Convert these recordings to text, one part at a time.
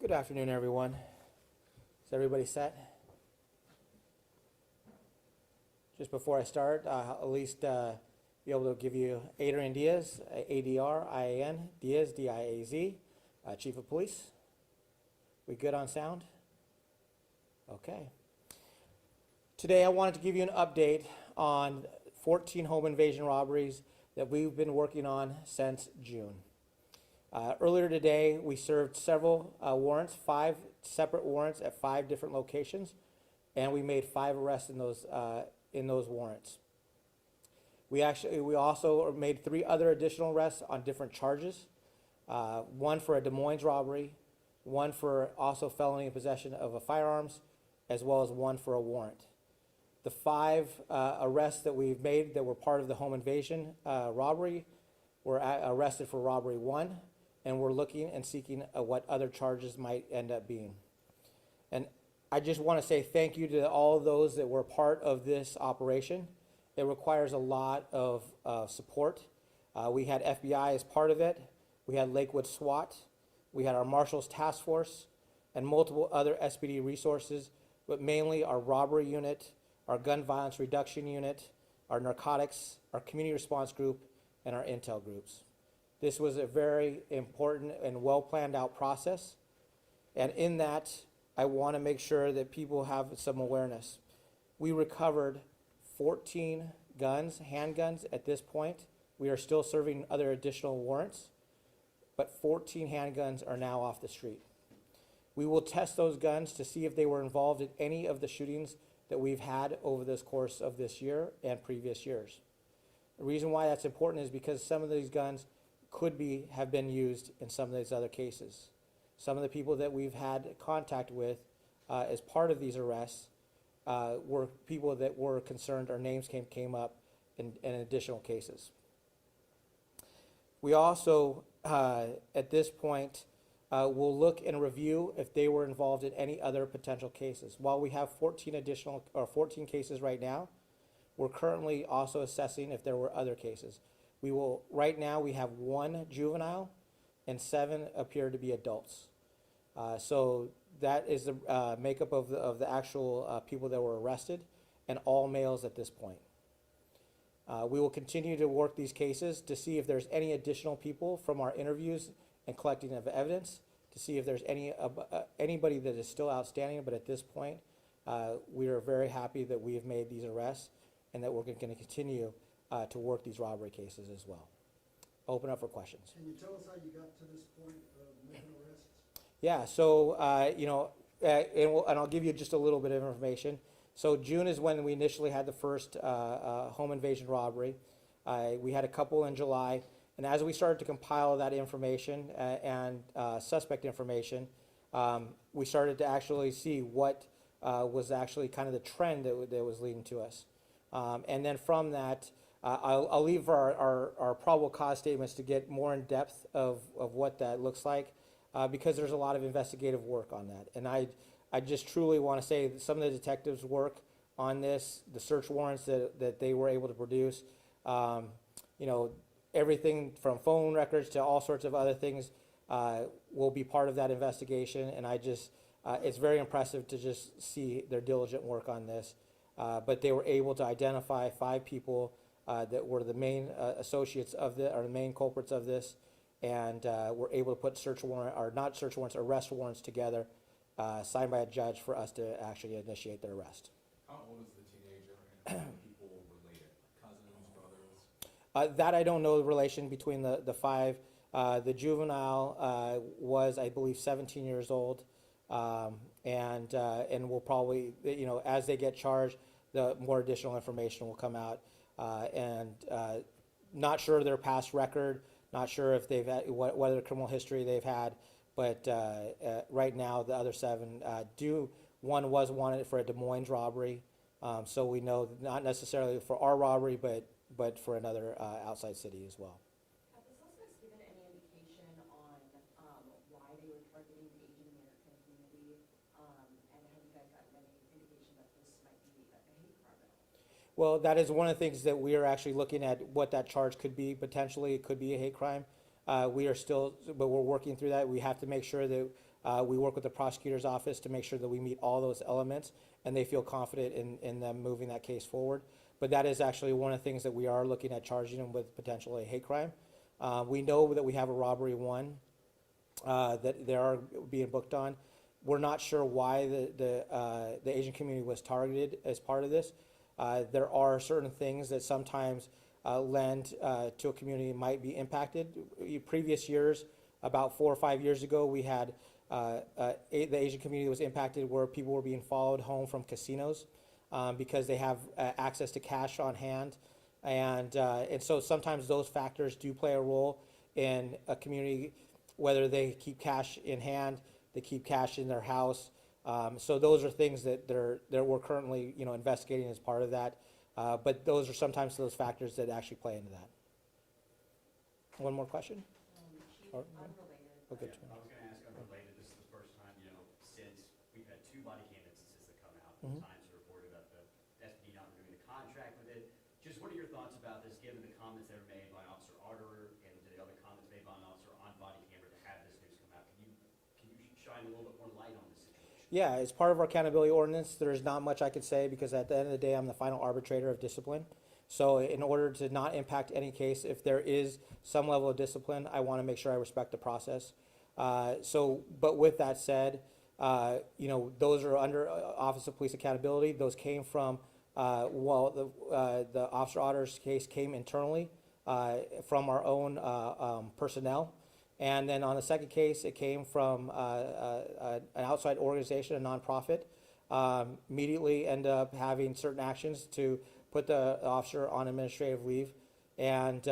Good afternoon, everyone. Is everybody set? Just before I start, at least be able to give you Adrian Diaz, Adrian Diaz, Diaz, Chief of Police. We good on sound? Okay. Today I wanted to give you an update on 14 home invasion robberies that we've been working on since June. Earlier today, we served several warrants, 5 separate warrants at 5 different locations, and we made 5 arrests in those warrants. We also made 3 other additional arrests on different charges. One for a Des Moines robbery, one for also felony in possession of a firearms, as well as one for a warrant. The 5 arrests that we've made that were part of the home invasion robbery were arrested for robbery 1. And we're looking and seeking what other charges might end up being. And I just want to say thank you to all those that were part of this operation. It requires a lot of support. We had FBI as part of it. We had Lakewood SWAT. We had our Marshals Task Force and multiple other SPD resources, but mainly our robbery unit, our gun violence reduction unit, our narcotics, our community response group, and our intel groups. This was a very important and well planned out process. And in that, I want to make sure that people have some awareness. We recovered 14 guns, handguns at this point. We are still serving other additional warrants, but 14 handguns are now off the street. We will test those guns to see if they were involved in any of the shootings that we've had over this course of this year and previous years. The reason why that's important is because some of these guns have been used in some of these other cases. Some of the people that we've had contact with as part of these arrests were people that were concerned our names came up in additional cases. We also, at this point, will look and review if they were involved in any other potential cases. While we have 14 14 cases right now, we're currently also assessing if there were other cases. Right now we have 1 juvenile and 7 appear to be adults. So that is the makeup of the actual people that were arrested, and all males at this point. We will continue to work these cases to see if there's any additional people from our interviews and collecting of evidence to see if there's anybody that is still outstanding, but at this point, we are very happy that we have made these arrests and that we're going to continue to work these robbery cases as well. Open up for questions. Can you tell us how you got to this point of making arrests? Yeah, so, and I'll give you just a little bit of information. So June is when we initially had the first home invasion robbery. We had a couple in July, and as we started to compile that information and suspect information, we started to actually see what was actually kind of the trend that was leading to us. And then from that, I'll leave our probable cause statements to get more in depth of what that looks like because there's a lot of investigative work on that. And I just truly want to say that some of the detectives' work on this, the search warrants that they were able to produce, everything from phone records to all sorts of other things will be part of that investigation. And it's very impressive to just see their diligent work on this. But they were able to identify 5 people that were the main associates of or the main culprits of this, and were able to put arrest warrants together, signed by a judge for us to actually initiate their arrest. How old is the teenager, and how many people related? Cousins, brothers? That I don't know the relation between the 5. The juvenile was, I believe, 17 years old, and will probably, as they get charged, the more additional information will come out. Not sure their past record, not sure if they've had what other criminal history they've had, but right now the other 7 one was wanted for a Des Moines robbery, so we know not necessarily for our robbery, but for another outside city as well. Have the suspects given any indication on why they were targeting the Asian American community, and have you guys gotten any indication that this might be a hate crime at all? Well, that is one of the things that we are actually looking at, what that charge could be. Potentially, it could be a hate crime. But we're working through that. We have to make sure that We work with the prosecutor's office to make sure that we meet all those elements, and they feel confident in them moving that case forward. But that is actually one of the things that we are looking at charging them with potentially a hate crime. We know that we have a robbery one that they are being booked on. We're not sure why the Asian community was targeted as part of this. There are certain things that sometimes lend to a community might be impacted. Previous years, about 4 or 5 years ago, we had the Asian community was impacted where people were being followed home from casinos because they have access to cash on hand. And so sometimes those factors do play a role in a community, whether they keep cash in hand, they keep cash in their house. So those are things that we're currently, investigating as part of that. But those are sometimes those factors that actually play into that. One more question? Chief, Or- unrelated. Okay. I was gonna ask unrelated, this is the first time, since we've had 2 body cam instances that come out, Mhm. times reported about the SPD not renewing the contract with it. Just what are your thoughts about this, given the comments that were made by Officer Arter and the other comments made by an officer on body camera to have this news come out? Can you shine a little bit more light on this situation? Yeah, as part of our accountability ordinance, there's not much I could say because at the end of the day, I'm the final arbitrator of discipline. So in order to not impact any case, if there is some level of discipline, I want to make sure I respect the process. But with that said, those are under Office of Police Accountability. Those came from, the Officer Otter's case came internally from our own personnel. And then on the second case, it came from an outside organization, a nonprofit. Immediately end up having certain actions to put the officer on administrative leave. And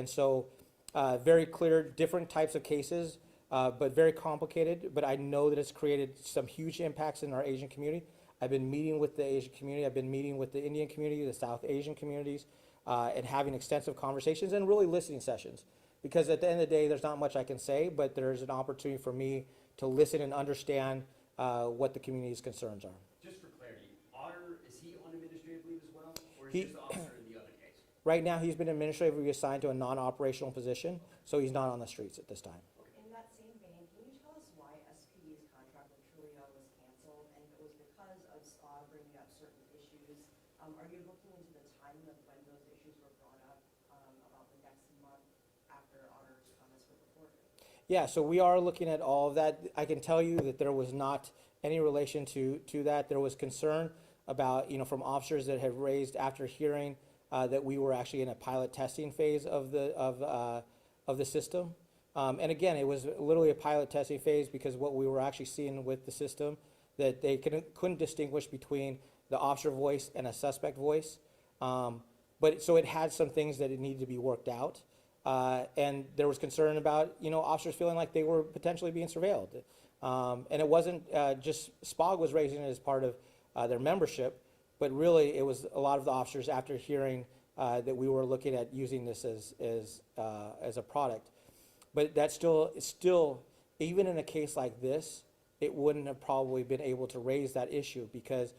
so very clear, different types of cases, but very complicated. But I know that it's created some huge impacts in our Asian community. I've been meeting with the Asian community. I've been meeting with the Indian community, the South Asian communities, and having extensive conversations and really listening sessions. Because at the end of the day, there's not much I can say, but there's an opportunity for me to listen and understand what the community's concerns are. Just for clarity, Otter, is he on administrative leave as well? Or is He- this the officer in the other case? Right now, he's been administratively assigned to a non-operational position, so he's not on the streets at this time. In that same vein, can you tell us why SPD's contract with Trulio was canceled, and if it was because of SPA bringing up certain issues? Are you looking into the timing of when those issues were brought up, about the next month after Otter's comments were reported? Yeah, so we are looking at all of that. I can tell you that there was not any relation to that. There was concern about, from officers that had raised after hearing that we were actually in a pilot testing phase of the system. And again, it was literally a pilot testing phase because what we were actually seeing with the system, that they couldn't distinguish between the officer voice and a suspect voice. But so it had some things that it needed to be worked out. And there was concern about, officers feeling like they were potentially being surveilled. And it wasn't just SPOG was raising it as part of their membership, but really it was a lot of the officers after hearing that we were looking at using this as a product. But that's still, even in a case like this, it wouldn't have probably been able to raise that issue because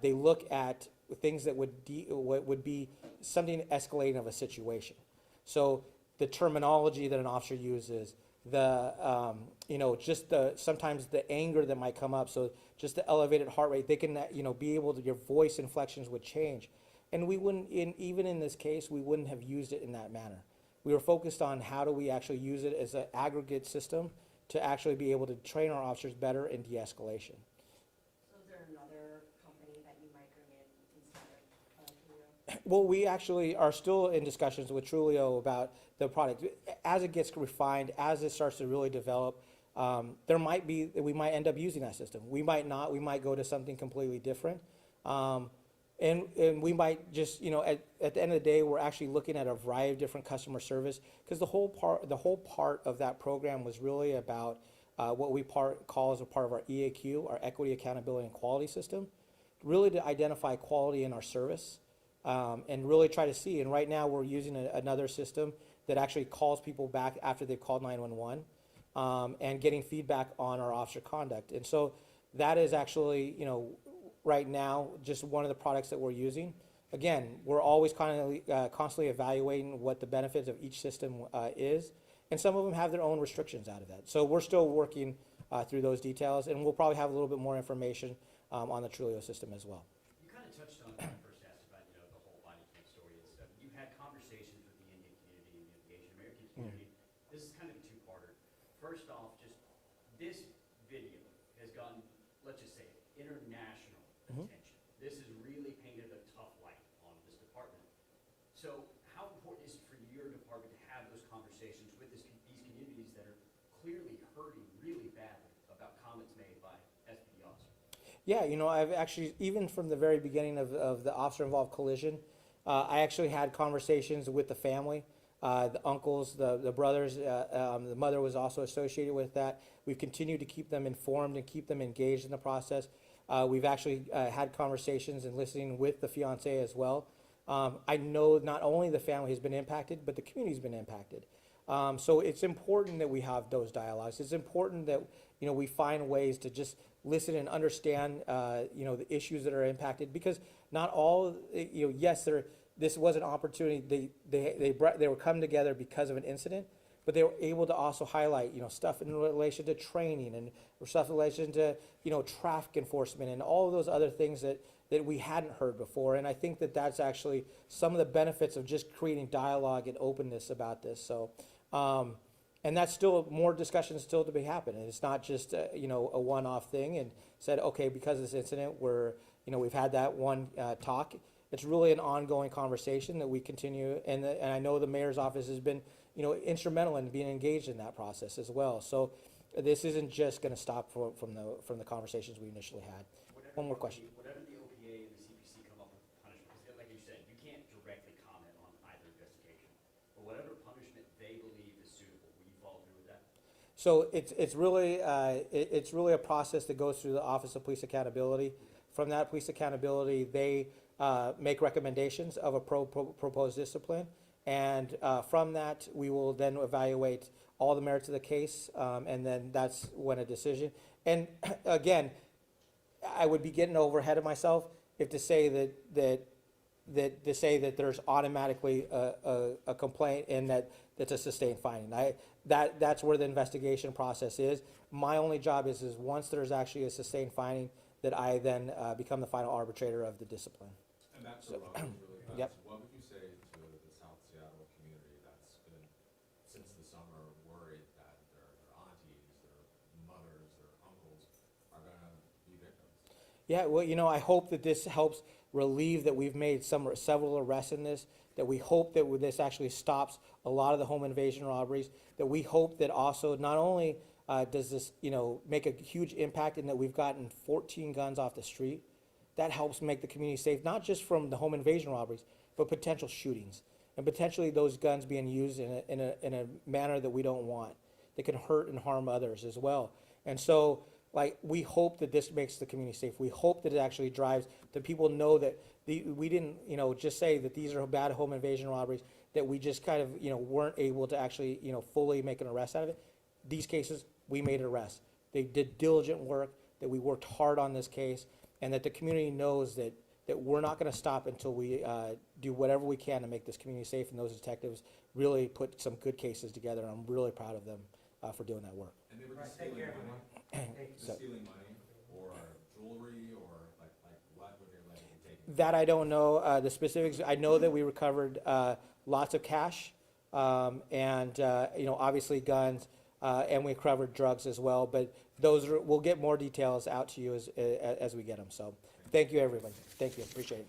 they look at things that would be something escalating of a situation. So the terminology that an officer uses, sometimes the anger that might come up. So just the elevated heart rate, they can, be able to, your voice inflections would change. And we wouldn't, even in this case, we wouldn't have used it in that manner. We were focused on how do we actually use it as an aggregate system to actually be able to train our officers better in de-escalation. So is there another company that you might bring in instead of Trulio? Well, we actually are still in discussions with Trulio about the product. As it gets refined, as it starts to really develop, we might end up using that system. We might not, we might go to something completely different. And we might just, at the end of the day, we're actually looking at a variety of different customer service because the whole part of that program was really about what we call as a part of our EAQ, our Equity, Accountability, and Quality System, really to identify quality in our service and really try to see. And right now we're using another system that actually calls people back after they've called 911 and getting feedback on our officer conduct. And so that is actually, right now, just one of the products that we're using. Again, we're always constantly evaluating what the benefits of each system is, and some of them have their own restrictions out of that. So we're still working through those details, and we'll probably have a little bit more information on the Trulio system as well. You kind of touched on when I first asked about, the whole body cam story and stuff. You had conversations with the Indian community and the Asian American community. This is kind of a two-parter. First off, just this video has gotten, let's just say, it, international attention. This has really painted a tough light on this department. So how important is it for your department to have those conversations with these communities that are clearly hurting really badly about comments made by SPD officers? Yeah, I've actually, even from the very beginning of the officer-involved collision, I actually had conversations with the family, the uncles, the brothers, the mother was also associated with that. We've continued to keep them informed and keep them engaged in the process. We've actually had conversations and listening with the fiance as well. I know not only the family has been impacted, but the community's been impacted. So it's important that we have those dialogues. It's important that, we find ways to just listen and understand, the issues that are impacted, because not all, yes, this was an opportunity. They were come together because of an incident, but they were able to also highlight, stuff in relation to training and stuff in relation to, traffic enforcement and all of those other things that we hadn't heard before. And I think that that's actually some of the benefits of just creating dialogue and openness about this. So, and that's still more discussion still to be happening. It's not just, a one-off thing and said, okay, because of this incident, we've had that one talk. It's really an ongoing conversation that we continue, and I know the mayor's office has been, instrumental in being engaged in that process as well. So this isn't just going to stop from the conversations we initially had. One more question. Whatever the OPA and the CPC come up with punishment, because like you said, you can't directly comment on either investigation, but whatever punishment they believe is suitable, will you follow through with that? So it's really a process that goes through the Office of Police Accountability. From that police accountability, they make recommendations of a proposed discipline, and from that, we will then evaluate all the merits of the case, and then that's when a decision. And again, I would be getting over ahead of myself if to say that there's automatically a complaint and that's a sustained finding. That's where the investigation process is. My only job is once there's actually a sustained finding, that I then become the final arbitrator of the discipline. And that's the rub really fast. Yep. What would you say to the South Seattle community that's been, since the summer, worried that their aunties, their mothers, their uncles are gonna be victims? Yeah, well, I hope that this helps relieve that we've made several arrests in this, that we hope that this actually stops a lot of the home invasion robberies, that we hope that also not only does this, make a huge impact in that we've gotten 14 guns off the street. That helps make the community safe, not just from the home invasion robberies, but potential shootings. And potentially those guns being used in a manner that we don't want, that can hurt and harm others as well. And so, we hope that this makes the community safe. We hope that it actually drives, that people know that we didn't, just say that these are bad home invasion robberies, that we just kind of, weren't able to actually, fully make an arrest out of it. These cases, we made an arrest. They did diligent work, that we worked hard on this case, and that the community knows that we're not going to stop until we do whatever we can to make this community safe, and those detectives really put some good cases together. I'm really proud of them for doing that work. And they were just stealing money? Just stealing money, or jewelry, or like what were they taking? That I don't know the specifics. I know that we recovered lots of cash, and obviously guns, and we recovered drugs as well. But we'll get more details out to you as we get them. So thank you, everybody. Thank you. Appreciate it.